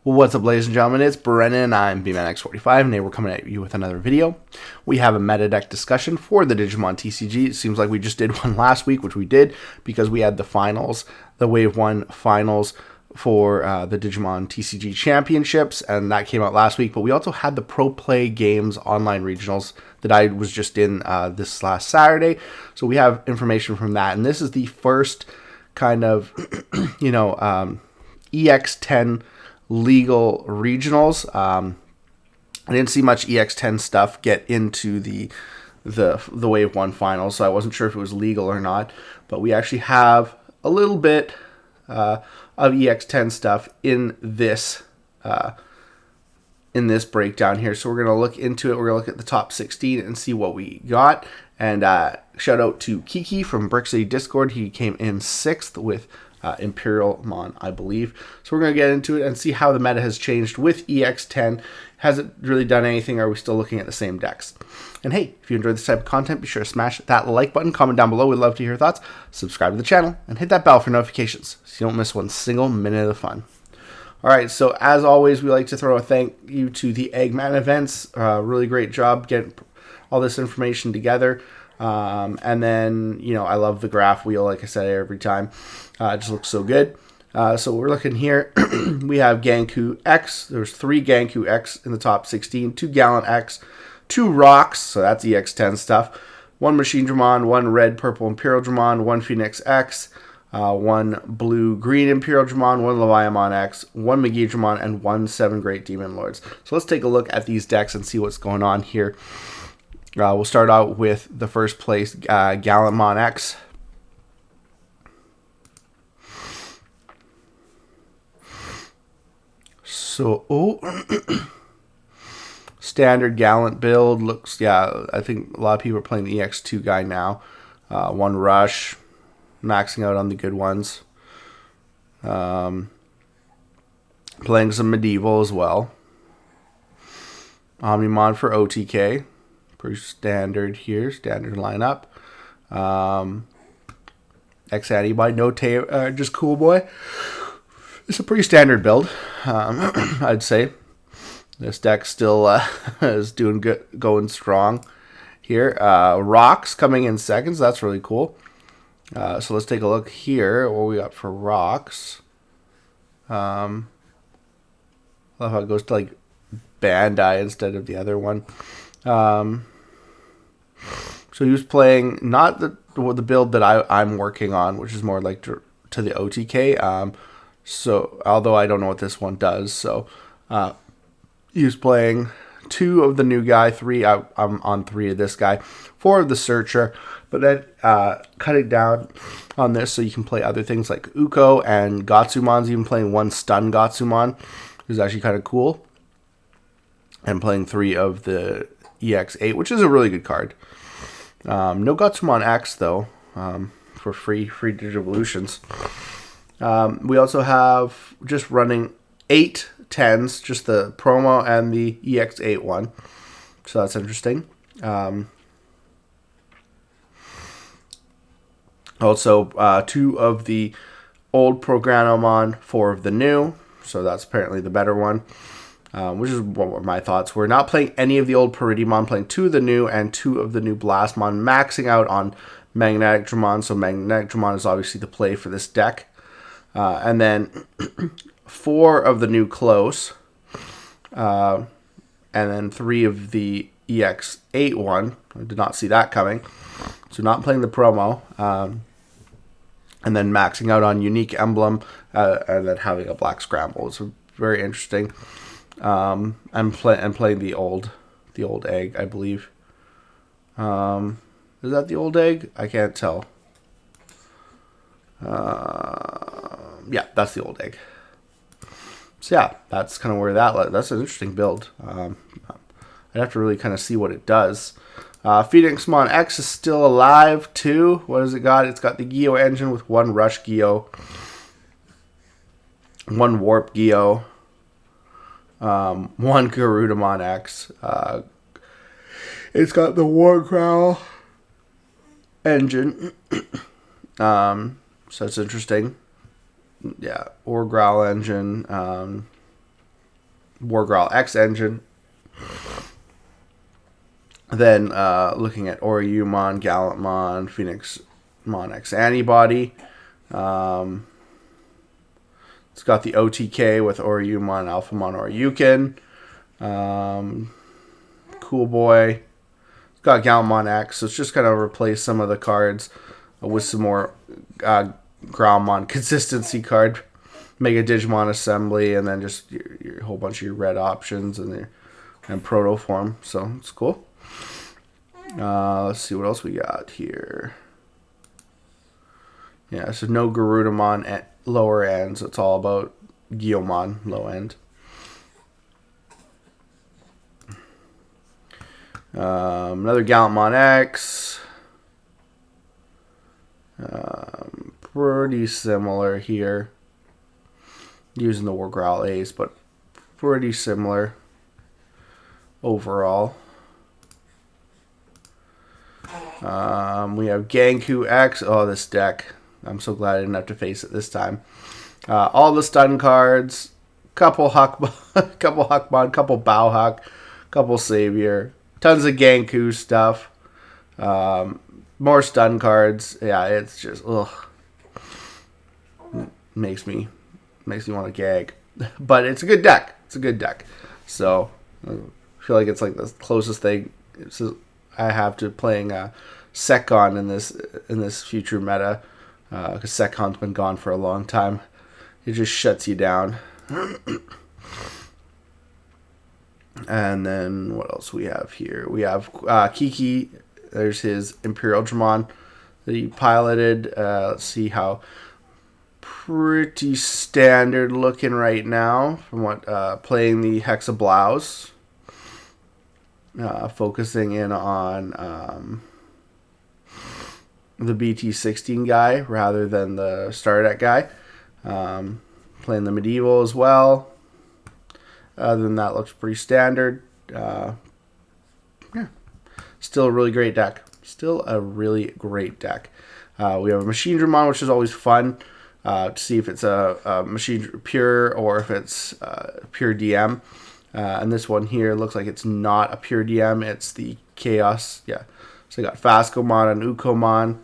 Well, what's up, ladies and gentlemen? It's Brennan. I'm BManX45, and today we're coming at you with another video. We have a meta deck discussion for the Digimon TCG. It seems like we just did one last week, which we did because we had the finals, the Wave 1 finals for the Digimon TCG Championships, and that came out last week. But we also had the Pro Play Games online regionals that I was just in this last Saturday. So we have information from that, and this is the first kind of, EX10 legal regionals. I didn't see much EX10 stuff get into the Wave 1 finals, so I wasn't sure if it was legal or not. But we actually have a little bit of EX10 stuff in this breakdown here. So we're going to look into it. We're going to look at the top 16 and see what we got. And shout out to Kiki from Brick City Discord. He came in 6th with Imperial Mon, I believe. So we're going to get into it and see how the meta has changed with EX10. Has it really done anything? Are we still looking at the same decks? And hey, if you enjoyed this type of content, be sure to smash that like button, comment down below. We'd love to hear your thoughts. Subscribe to the channel and hit that bell for notifications so you don't miss one single minute of the fun. All right, so as always, we like to throw a thank you to the Eggman events. Really great job getting all this information together. And then, I love the graph wheel, like I said, every time. It just looks so good. So we're looking here. We have Ganku X. There's 3 Ganku X in the top 16, 2 Gallant X, 2 Rocks, so that's EX10 stuff, 1 Machine Dramon, 1 Red Purple Imperial Dramon, 1 Phoenix X, 1 Blue Green Imperial Dramon, 1 Leviamon X, 1 McGee Dramon, and 1 7 Great Demon Lords. So let's take a look at these decks and see what's going on here. We'll start out with the first place, Gallamon X. So, standard Gallant build looks, I think a lot of people are playing the EX2 guy now. 1 Rush, maxing out on the good ones. Playing some Medieval as well. Omnimon for OTK. Pretty standard here, standard lineup. X-Antibody, no just cool boy. It's a pretty standard build, I'd say. This deck still is doing good, going strong here. Rocks coming in seconds, that's really cool. So let's take a look here. What we got for Rocks? I love how it goes to like Bandai instead of the other one. So he was playing not the build that I'm working on, which is more like to the OTK. So although I don't know what this one does, so he was playing 2 of the new guy, 3. I'm on 3 of this guy, 4 of the Searcher, but then cutting down on this so you can play other things like Uko and Gatsumon's even playing 1 Stun Gatsumon, who's actually kind of cool, and playing 3 of the EX8, which is a really good card. No Gatsumon X though, for free Digivolutions. We also have just running 8 10s, just the promo and the EX8 one, so that's interesting. Also 2 of the old Programmon, 4 of the new, so that's apparently the better one. Which is what my thoughts were. Not playing any of the old Peridimon, playing 2 of the new and 2 of the new Blastmon, maxing out on Magnetic Dramon. So Magnetic Dramon is obviously the play for this deck. And then 4 of the new Close. And then 3 of the EX8 one. I did not see that coming. So not playing the promo. And then maxing out on Unique Emblem. And then having a Black Scramble. It's very interesting. And playing the old egg, I believe. Is that the old egg? I can't tell. Yeah, that's the old egg. So yeah, that's kind of where that's an interesting build. I'd have to really kind of see what it does. Phoenixmon X is still alive too. What has it got? It's got the Geo engine with 1 Rush Geo, 1 Warp Geo, 1 Garudamon X. It's got the War Growl engine. So it's interesting. Yeah, War Growl engine. Wargrowl X engine. Then looking at Oriumon, Gallantmon, Phoenixmon X-Antibody. It's got the OTK with Oriumon, Alphamon, Oryukin. Cool Boy. It's got Gallantmon X, so it's just kind of replace some of the cards with some more Growlmon consistency card. Make a Digimon assembly, and then just your whole bunch of your red options and proto form. So it's cool. Let's see what else we got here. Yeah, so no Garudamon at lower end, so it's all about Guillaumon low end. Another Gallantmon X. Pretty similar here. Using the Wargrowl Ace, but pretty similar overall. We have Genku X. Oh, this deck. I'm so glad I didn't have to face it this time. All the stun cards. Couple Huckmon, couple Bauhuck, couple Savior. Tons of Genku stuff. More stun cards. Yeah, it's just, ugh. Makes me want to gag. But it's a good deck. So I feel like it's like the closest thing I have to playing Sekon in this future meta. Because Sekon's been gone for a long time. It just shuts you down. And then what else we have here? We have Kiki. There's his Imperial Dramon that he piloted. Let's see how pretty standard looking right now from what playing the Hexablouse. Focusing in on the BT16 guy rather than the Stardeck guy. Playing the Medieval as well. Other than that, looks pretty standard. Yeah. Still a really great deck. We have a Machine Dramon, which is always fun to see if it's a Machine Pure or if it's Pure DM. And this one here looks like it's not a Pure DM. It's the Chaos. Yeah. So you got Phascomon and Ukomon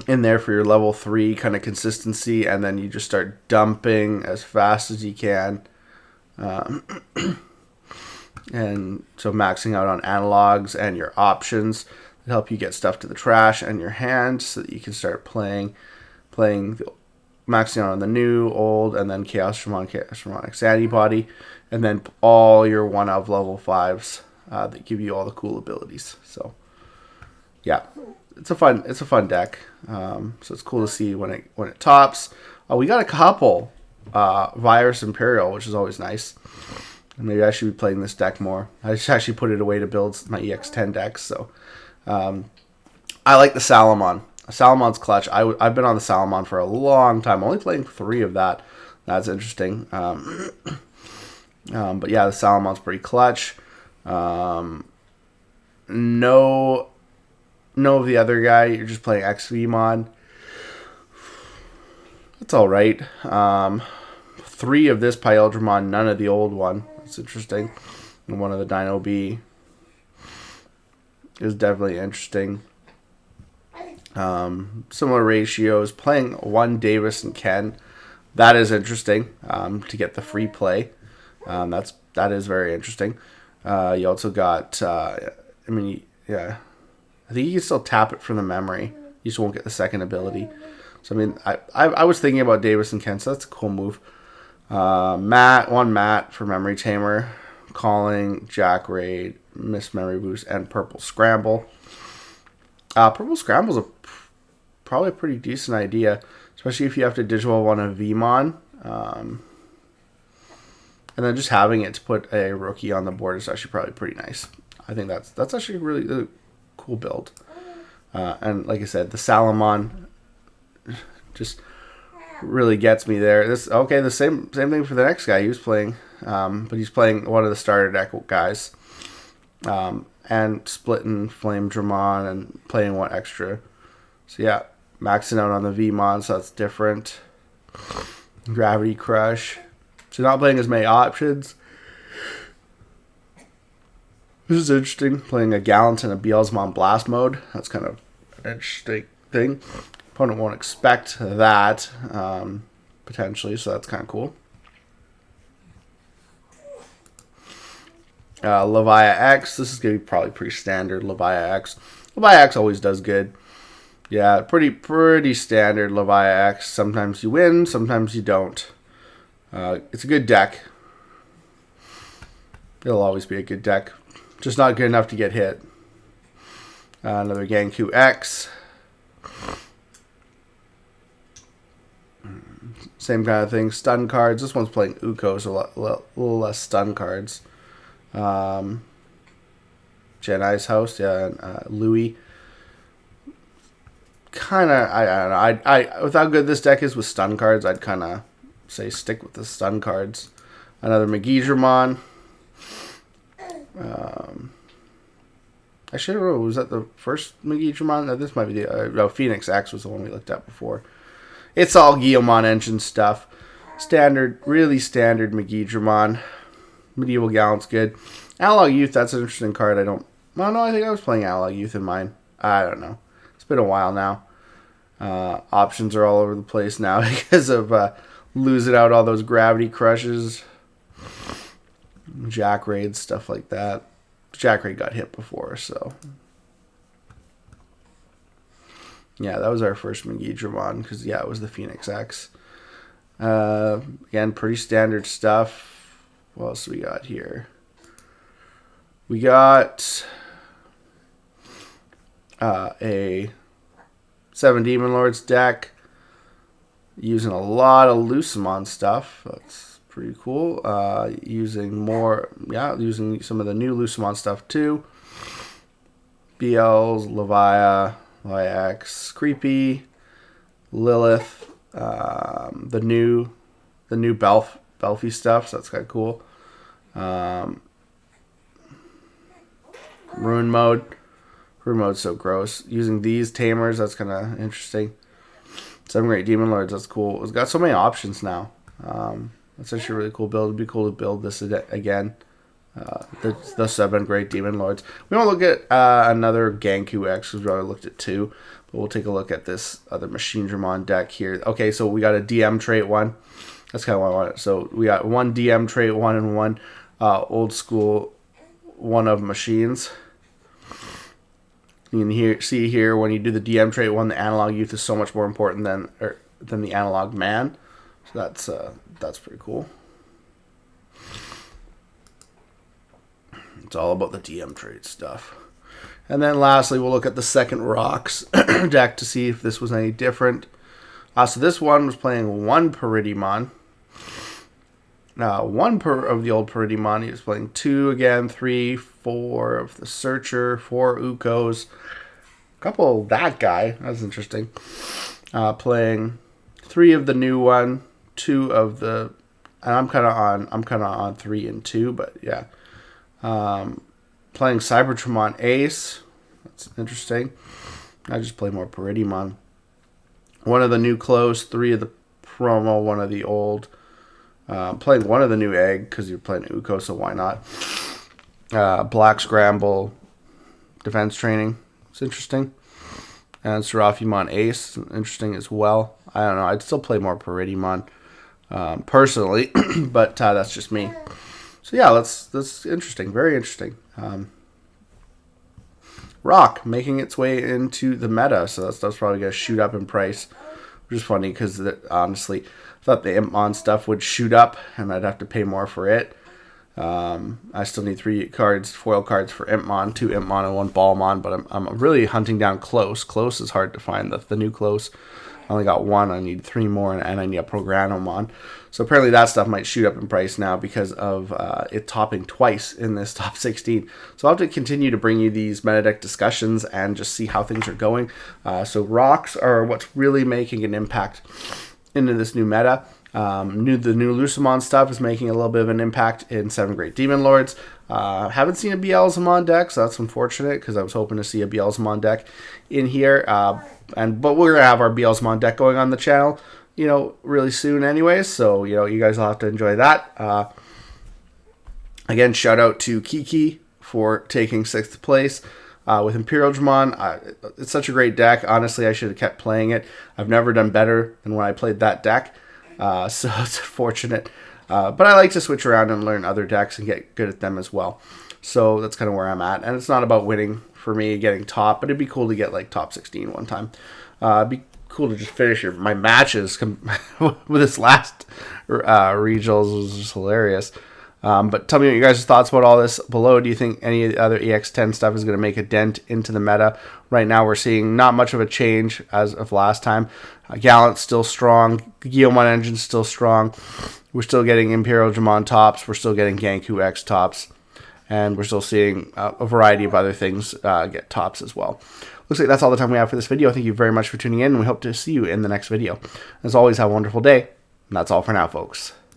in there for your level 3 kind of consistency, and then you just start dumping as fast as you can. And so maxing out on analogs and your options that help you get stuff to the trash and your hand so that you can start playing maxing out on the new, old, and then Chaos Dramon X-Antibody, and then all your one of level 5s that give you all the cool abilities. So yeah, it's a fun deck. So it's cool to see when it tops. We got a couple Virus Imperial, which is always nice. And maybe I should be playing this deck more. I just actually put it away to build my EX10 decks. So I like the Salamon. Salamon's clutch. I've been on the Salamon for a long time. Only playing 3 of that. That's interesting. But yeah, the Salamon's pretty clutch. No of the other guy. You're just playing XVmon. That's all right. 3 of this Pyeldramon, none of the old one. That's interesting. And one of the Dino B is definitely interesting. Similar ratios. Playing 1 Davis and Ken. That is interesting to get the free play. That is very interesting. You also got, yeah. I think you can still tap it from the memory. You just won't get the second ability. So, I mean, I was thinking about Davis and Ken, so that's a cool move. Matt for Memory Tamer. Calling, Jack Raid, Miss Memory Boost, and Purple Scramble. Purple Scramble's probably a pretty decent idea, especially if you have to digital one a Vmon. And then just having it to put a rookie on the board is actually probably pretty nice. I think that's actually a really cool build. And like I said, the Salamon just really gets me there. The same thing for the next guy. He was playing, but he's playing one of the starter deck guys, and splitting Flame Dramon and playing 1 extra. So yeah, maxing out on the Vmon, so that's different. Gravity Crush. So not playing as many options. This is interesting. Playing a Gallant and a Beelzemon Blast mode. That's kind of an interesting thing. Opponent won't expect that, potentially, so that's kind of cool. Levia X. This is going to be probably pretty standard. Levia X. Levia X always does good. Yeah, pretty standard Levia X. Sometimes you win, sometimes you don't. It's a good deck. It'll always be a good deck. Just not good enough to get hit. Another Genku X. Same kind of thing. Stun cards. This one's playing Uko, so a little less stun cards. Jedi's House, yeah, and Louis. Kind of, I don't know. With how good this deck is with stun cards, I'd kind of say stick with the stun cards. Another Megidramon. I should have. Was that the first Megidramon? No, this might be the Phoenix X was the one we looked at before. It's all Guillemon engine stuff. Standard, really standard Megidramon. Medieval Gallant's good. Analog Youth, that's an interesting card. Well, no, I think I was playing Analog Youth in mine. I don't know. It's been a while now. Options are all over the place now because of losing out all those Gravity Crushes. Jack Raids, stuff like that. Jack Raid got hit before, so. Yeah, that was our first Megidramon because, yeah, it was the Phoenix X. Again, pretty standard stuff. What else we got here? We got a 7 Demon Lords deck using a lot of Lucemon stuff. That's pretty cool. Using some of the new Lucemon stuff too. BLs, Levia X, Creepy, Lilith, the new Belfie stuff, so that's kind of cool. Ruin Mode. Ruin Mode's so gross. Using these Tamers, that's kind of interesting. 7 Great Demon Lords, that's cool. It's got so many options now. That's actually a really cool build. It'd be cool to build this again. The 7 Great Demon Lords. We won't look at another Genku X, because we already looked at 2. But we'll take a look at this other Machinedramon deck here. Okay, so we got a DM trait 1. That's kind of what I wanted. So we got 1 DM trait 1 and 1 old school 1 of machines. You can see here when you do the DM trait 1, the Analog Youth is so much more important than the Analog Man. So that's pretty cool. It's all about the DM trait stuff. And then lastly, we'll look at the second Rocks deck to see if this was any different. So this one was playing 1 Peridimon. 1 of the old Peridimon. He was playing 2 again, 3, 4 of the Searcher, 4 Ukos. A couple of that guy. That's interesting. Playing 3 of the new one, 2 of the. And I'm kind of on 3 and 2, but yeah. Playing Cybertramon Ace. That's interesting. I just play more Peridimon. 1 of the new close, 3 of the promo, 1 of the old. Playing 1 of the new egg because you're playing Uko, so why not? Black Scramble, defense training. It's interesting. And Seraphimon Ace, interesting as well. I don't know. I'd still play more Peridimon personally, but that's just me. So yeah, that's interesting. Very interesting. Rock making its way into the meta, so that's probably going to shoot up in price, which is funny because honestly, I thought the Impmon stuff would shoot up and I'd have to pay more for it. I still need 3 cards, foil cards for Impmon, 2 Impmon and 1 Ballmon, but I'm really hunting down Close. Close is hard to find, the new Close. I only got 1, I need 3 more, and I need a Programomon. So apparently that stuff might shoot up in price now because of it topping twice in this top 16. So I'll have to continue to bring you these meta deck discussions and just see how things are going. So Rocks are what's really making an impact into this new meta. The new Lucemon stuff is making a little bit of an impact in 7 Great Demon Lords. Haven't seen a Beelzemon deck, so that's unfortunate because I was hoping to see a Beelzemon deck in here. But we're going to have our Beelzemon deck going on the channel. you know, really soon anyways. So, you know, you guys will have to enjoy that. Again, shout out to Kiki for taking 6th place with Imperial Digimon. It's such a great deck. Honestly, I should have kept playing it. I've never done better than when I played that deck. So it's fortunate. But I like to switch around and learn other decks and get good at them as well. So that's kind of where I'm at. And it's not about winning for me, getting top, but it'd be cool to get like top 16 one time. It'd be cool to just finish my matches with this last regionals. It was just hilarious. But tell me what you guys' thoughts about all this below. Do you think any other EX10 stuff is going to make a dent into the meta? Right now we're seeing not much of a change as of last time. Gallant's still strong. Guillemon Engine's still strong. We're still getting Imperial Digimon tops. We're still getting Genku X tops. And we're still seeing a variety of other things get tops as well. Looks like that's all the time we have for this video. Thank you very much for tuning in, and we hope to see you in the next video. As always, have a wonderful day. And that's all for now, folks.